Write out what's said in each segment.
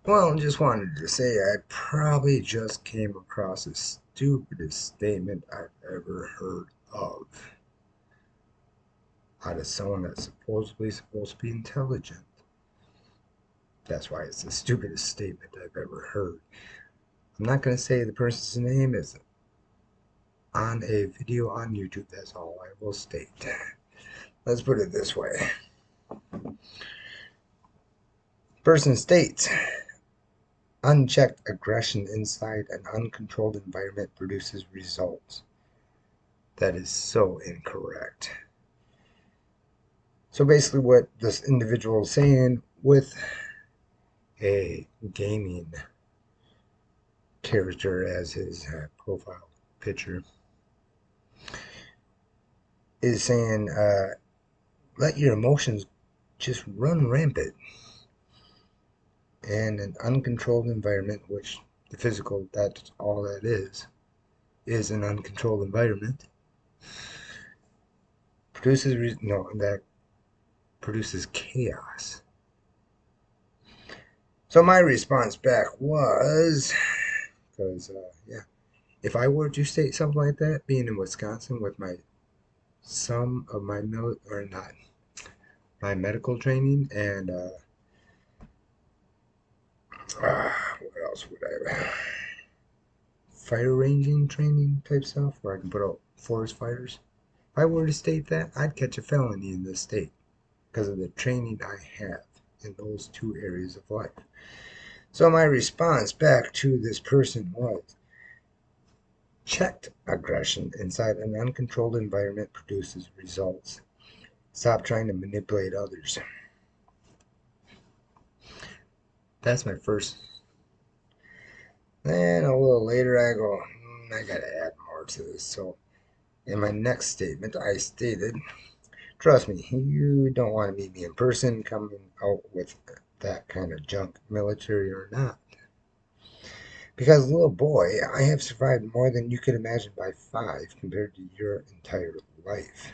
Well, just wanted to say I probably just came across the stupidest statement I've ever heard of out of someone that's supposedly supposed to be intelligent. That's why it's the stupidest statement I've ever heard. I'm not going to say the person's name is on a video on YouTube. That's all I will state. Let's put it this way. Person states, unchecked aggression inside an uncontrolled environment produces results. That is so incorrect. So basically, what this individual is saying with a gaming character as his profile picture is saying, let your emotions just run rampant in an uncontrolled environment, which the physical, that's all that is an uncontrolled environment. That produces chaos. So my response back was, because yeah, if I were to state something like that, being in Wisconsin with my some of my or not my medical training and what else would I have? Fire ranging training type stuff where I can put out forest fires. If I were to state that, I'd catch a felony in this state because of the training I have in those two areas of life. So my response back to this person was, checked aggression inside an uncontrolled environment produces results. Stop trying to manipulate others. That's my first. Then a little later I go, I gotta add more to this. So in my next statement, I stated, trust me, you don't want to meet me in person coming out with that kind of junk, military or not. Because, little boy, I have survived more than you could imagine by 5 compared to your entire life.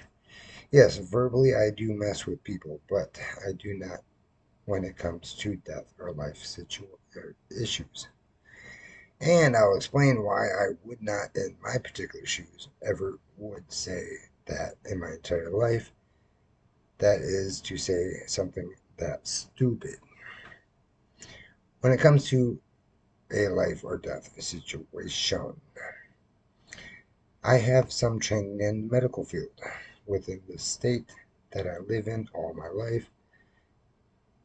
Yes, verbally I do mess with people, but I do not when it comes to death or life issues. And I'll explain why I would not, in my particular shoes, ever would say that in my entire life. That is to say something that's stupid. When it comes to a life or death situation, I have some training in the medical field within the state that I live in all my life,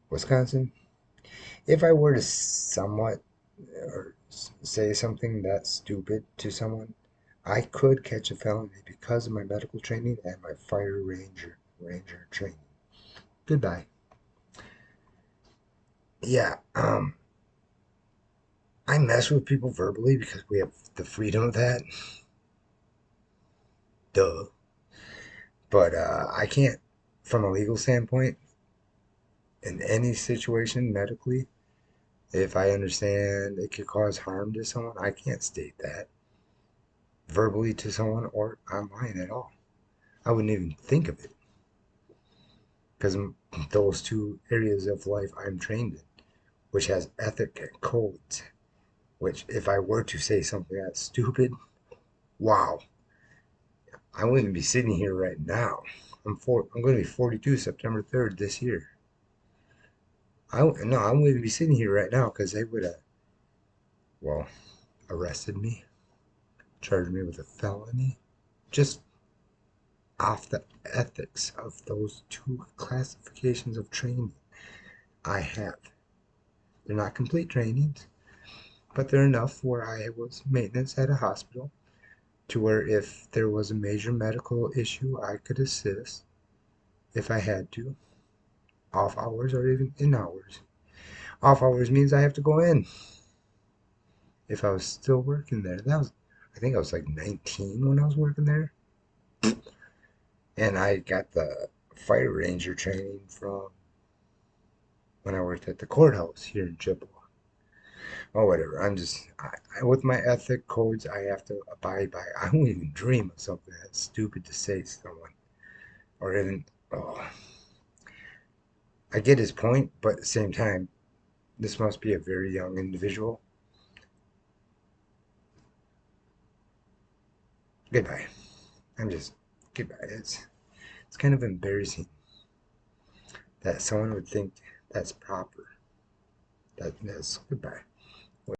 Wisconsin. If I were to somewhat or say something that's stupid to someone, I could catch a felony because of my medical training and my fire ranger training. Goodbye. Yeah, I mess with people verbally because we have the freedom of that. Duh. But I can't, from a legal standpoint, in any situation medically, if I understand it could cause harm to someone, I can't state that verbally to someone or online at all. I wouldn't even think of it because those two areas of life I'm trained in, which has ethic and codes, which if I were to say something that's stupid, wow, I wouldn't be sitting here right now. I'm going to be 42 September 3rd this year. No, I wouldn't be sitting here right now because they would have, well, arrested me, charged me with a felony, just off the ethics of those two classifications of training I have. They're not complete trainings, but they're enough where I was maintenance at a hospital to where if there was a major medical issue, I could assist if I had to, off hours or even in hours. Off hours means I have to go in if I was still working there. I think I was like 19 when I was working there. And I got the fire ranger training from when I worked at the courthouse here in Chippewa. Oh, whatever. With my ethic codes, I have to abide by. I won't even dream of something that's stupid to say to someone. Or even, oh, I get his point, but at the same time, This must be a very young individual. Goodbye. I'm just goodbye. It's kind of embarrassing that someone would think that's proper. That's goodbye.